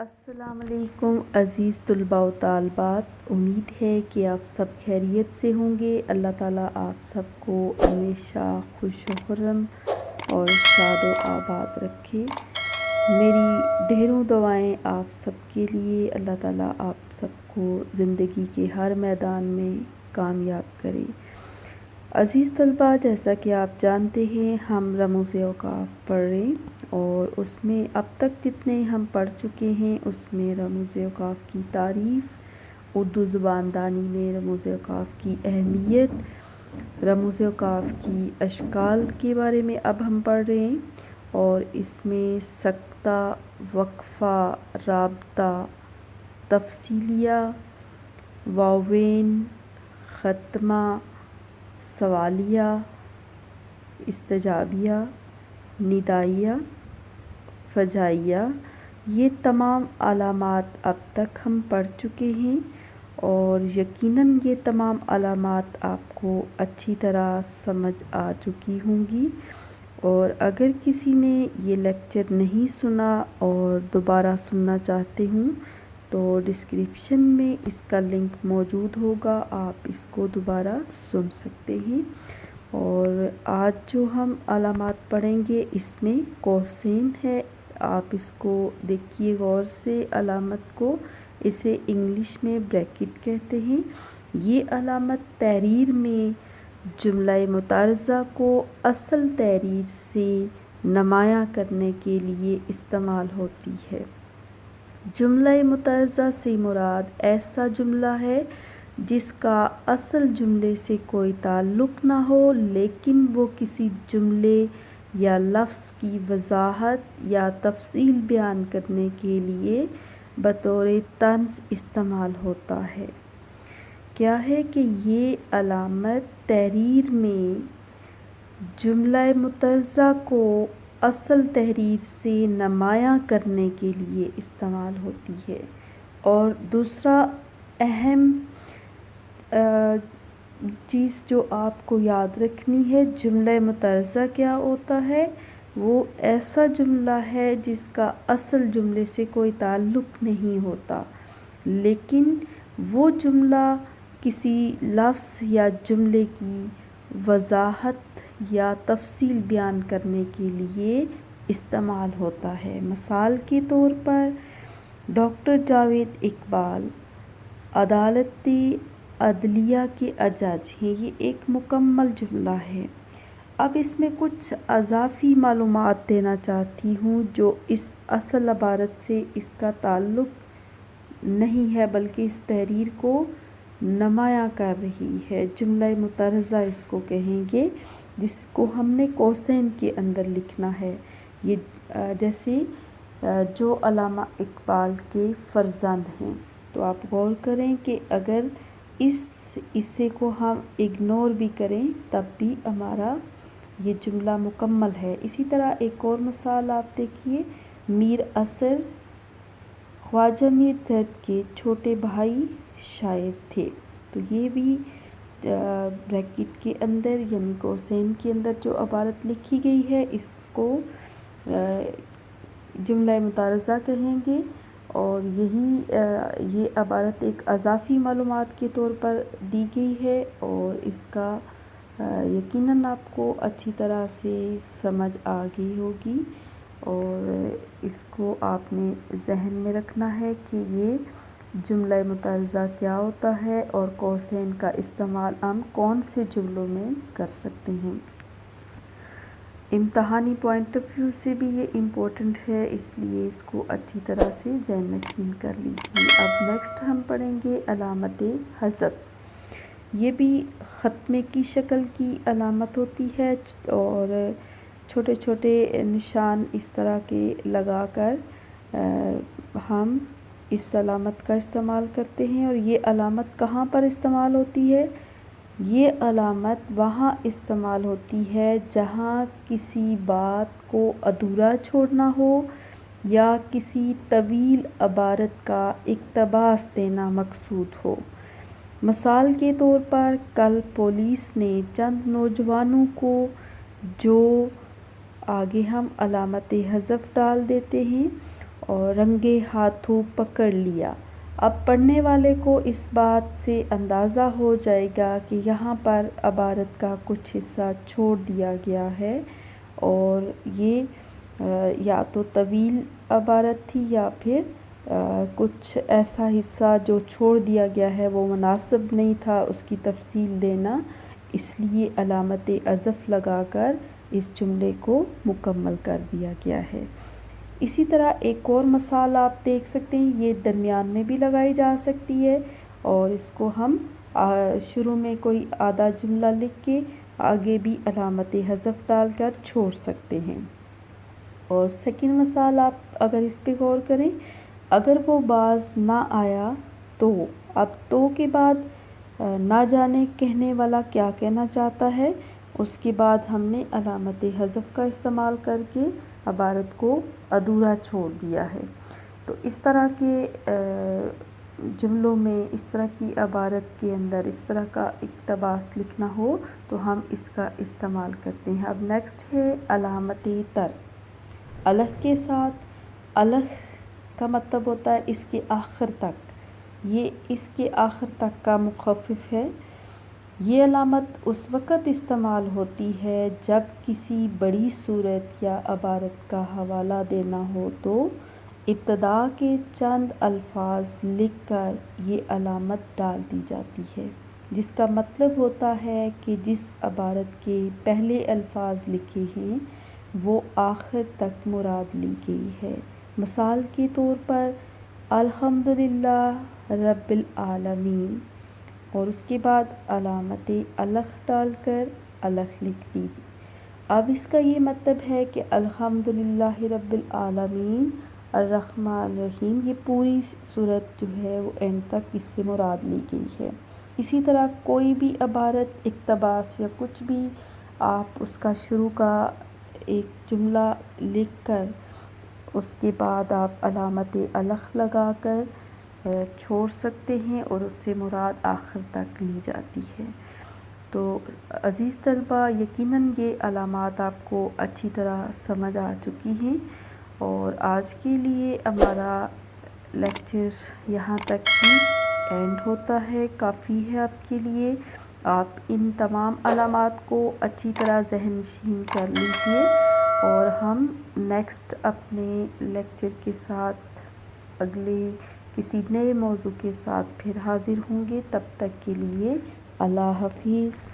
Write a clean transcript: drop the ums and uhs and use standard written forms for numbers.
السلام علیکم عزیز طلباء و طالبات، امید ہے کہ آپ سب خیریت سے ہوں گے۔ اللہ تعالیٰ آپ سب کو ہمیشہ خوش و خرم اور شاد و آباد رکھے۔ میری ڈھیروں دعائیں آپ سب کے لیے۔ اللہ تعالیٰ آپ سب کو زندگی کے ہر میدان میں کامیاب کرے۔ عزیز طلباء، جیسا کہ آپ جانتے ہیں ہم رموز اوقاف پڑھ رہے ہیں، اور اس میں اب تک جتنے ہم پڑھ چکے ہیں اس میں رموز اوقاف کی تعریف، اردو زبان دانی میں رموز اوقاف کی اہمیت، رموز اوقاف کی اشکال کے بارے میں اب ہم پڑھ رہے ہیں، اور اس میں سکتہ، وقفہ، رابطہ، تفصیلیہ، واوین، ختمہ، سوالیہ، استجابیہ، ندائیہ، فجائیہ، یہ تمام علامات اب تک ہم پڑھ چکے ہیں، اور یقیناً یہ تمام علامات آپ کو اچھی طرح سمجھ آ چکی ہوں گی۔ اور اگر کسی نے یہ لیکچر نہیں سنا اور دوبارہ سننا چاہتے ہوں تو ڈسکرپشن میں اس کا لنک موجود ہوگا، آپ اس کو دوبارہ سن سکتے ہیں۔ اور آج جو ہم علامات پڑھیں گے اس میں قوسین ہے، آپ اس کو دیکھیے غور سے علامت کو، اسے انگلش میں بریکٹ کہتے ہیں۔ یہ علامت تحریر میں جملہ متعارضہ کو اصل تحریر سے نمایاں کرنے کے لیے استعمال ہوتی ہے۔ جملہ متعارضہ سے مراد ایسا جملہ ہے جس کا اصل جملے سے کوئی تعلق نہ ہو، لیکن وہ کسی جملے یا لفظ کی وضاحت یا تفصیل بیان کرنے کے لیے بطور طنز استعمال ہوتا ہے۔ کیا ہے کہ یہ علامت تحریر میں جملہ متعارضہ کو اصل تحریر سے نمایاں کرنے کے لیے استعمال ہوتی ہے۔ اور دوسرا اہم چیز جو آپ کو یاد رکھنی ہے، جملہ متعارضہ کیا ہوتا ہے؟ وہ ایسا جملہ ہے جس کا اصل جملے سے کوئی تعلق نہیں ہوتا، لیکن وہ جملہ کسی لفظ یا جملے کی وضاحت یا تفصیل بیان کرنے کے لیے استعمال ہوتا ہے۔ مثال کے طور پر ڈاکٹر جاوید اقبال عدالت عدلیہ کے جج ہیں، یہ ایک مکمل جملہ ہے۔ اب اس میں کچھ اضافی معلومات دینا چاہتی ہوں جو اس اصل عبارت سے اس کا تعلق نہیں ہے بلکہ اس تحریر کو نمایاں کر رہی ہے۔ جملہ متعارضہ اس کو کہیں گے جس کو ہم نے قوسین کے اندر لکھنا ہے۔ یہ جیسے جو علامہ اقبال کے فرزند ہیں، تو آپ غور کریں کہ اگر اس حصے کو ہم اگنور بھی کریں تب بھی ہمارا یہ جملہ مکمل ہے۔ اسی طرح ایک اور مثال آپ دیکھیے، میر اثر خواجہ میر دھرد کے چھوٹے بھائی شاعر تھے، تو یہ بھی بریکٹ کے اندر یعنی قوسین کے اندر جو عبارت لکھی گئی ہے اس کو جملہ متعارضہ کہیں گے، اور یہ عبارت ایک اضافی معلومات کے طور پر دی گئی ہے، اور اس کا یقیناً آپ کو اچھی طرح سے سمجھ آ گئی ہوگی، اور اس کو آپ نے ذہن میں رکھنا ہے کہ یہ جملہ متعارضہ کیا ہوتا ہے اور قوسین کا استعمال ہم کون سے جملوں میں کر سکتے ہیں۔ امتحانی پوائنٹ آف ویو سے بھی یہ امپورٹنٹ ہے، اس لیے اس کو اچھی طرح سے ذہن نشین کر لیجیے۔ اب نیکسٹ ہم پڑھیں گے علامت حذف۔ یہ بھی ختمے کی شکل کی علامت ہوتی ہے، اور چھوٹے چھوٹے نشان اس طرح کے لگا کر ہم اس علامت کا استعمال کرتے ہیں۔ اور یہ علامت کہاں پر استعمال ہوتی ہے؟ یہ علامت وہاں استعمال ہوتی ہے جہاں کسی بات کو ادھورا چھوڑنا ہو یا کسی طویل عبارت کا اقتباس دینا مقصود ہو۔ مثال کے طور پر کل پولیس نے چند نوجوانوں کو، جو آگے ہم علامت حذف ڈال دیتے ہیں، اور رنگے ہاتھوں پکڑ لیا۔ اب پڑھنے والے کو اس بات سے اندازہ ہو جائے گا کہ یہاں پر عبارت کا کچھ حصہ چھوڑ دیا گیا ہے، اور یہ یا تو طویل عبارت تھی یا پھر کچھ ایسا حصہ جو چھوڑ دیا گیا ہے وہ مناسب نہیں تھا اس کی تفصیل دینا، اس لیے علامت حذف لگا کر اس جملے کو مکمل کر دیا گیا ہے۔ اسی طرح ایک اور مثال آپ دیکھ سکتے ہیں، یہ درمیان میں بھی لگائی جا سکتی ہے، اور اس کو ہم شروع میں کوئی آدھا جملہ لکھ کے آگے بھی علامت حذف ڈال کر چھوڑ سکتے ہیں۔ اور سیکنڈ مثال آپ اگر اس پہ غور کریں، اگر وہ باز نہ آیا تو، اب تو کے بعد نہ جانے کہنے والا کیا کہنا چاہتا ہے، اس کے بعد ہم نے علامت حذف کا استعمال کر کے عبارت کو ادھورا چھوڑ دیا ہے۔ تو اس طرح کے جملوں میں، اس طرح کی عبارت کے اندر اس طرح کا اقتباس لکھنا ہو تو ہم اس کا استعمال کرتے ہیں۔ اب نیکسٹ ہے علامت ترک۔ الف کے ساتھ، الف کا مطلب ہوتا ہے اس کے آخر تک، یہ اس کے آخر تک کا مخفف ہے۔ یہ علامت اس وقت استعمال ہوتی ہے جب کسی بڑی صورت یا عبارت کا حوالہ دینا ہو تو ابتدا کے چند الفاظ لکھ کر یہ علامت ڈال دی جاتی ہے، جس کا مطلب ہوتا ہے کہ جس عبارت کے پہلے الفاظ لکھے ہیں وہ آخر تک مراد لی گئی ہے۔ مثال کے طور پر الحمدللہ رب العالمین، اور اس کے بعد علامت الف ڈال کر الف لکھ دی۔ اب اس کا یہ مطلب ہے کہ الحمدللہ رب العالمین الرحمن الرحیم، یہ پوری صورت جو ہے وہ اینڈ تک اس سے مراد لی گئی ہے۔ اسی طرح کوئی بھی عبارت، اقتباس یا کچھ بھی آپ اس کا شروع کا ایک جملہ لکھ کر اس کے بعد آپ علامت الف لگا کر چھوڑ سکتے ہیں، اور اس سے مراد آخر تک لی جاتی ہے۔ تو عزیز طلبہ، یقیناً یہ علامات آپ کو اچھی طرح سمجھ آ چکی ہیں، اور آج کے لیے ہمارا لیکچر یہاں تک ہی اینڈ ہوتا ہے، کافی ہے آپ کے لیے۔ آپ ان تمام علامات کو اچھی طرح ذہن نشین کر لیجئے، اور ہم نیکسٹ اپنے لیکچر کے ساتھ اگلے کسی نئے موضوع کے ساتھ پھر حاضر ہوں گے۔ تب تک کے لیے اللہ حافظ۔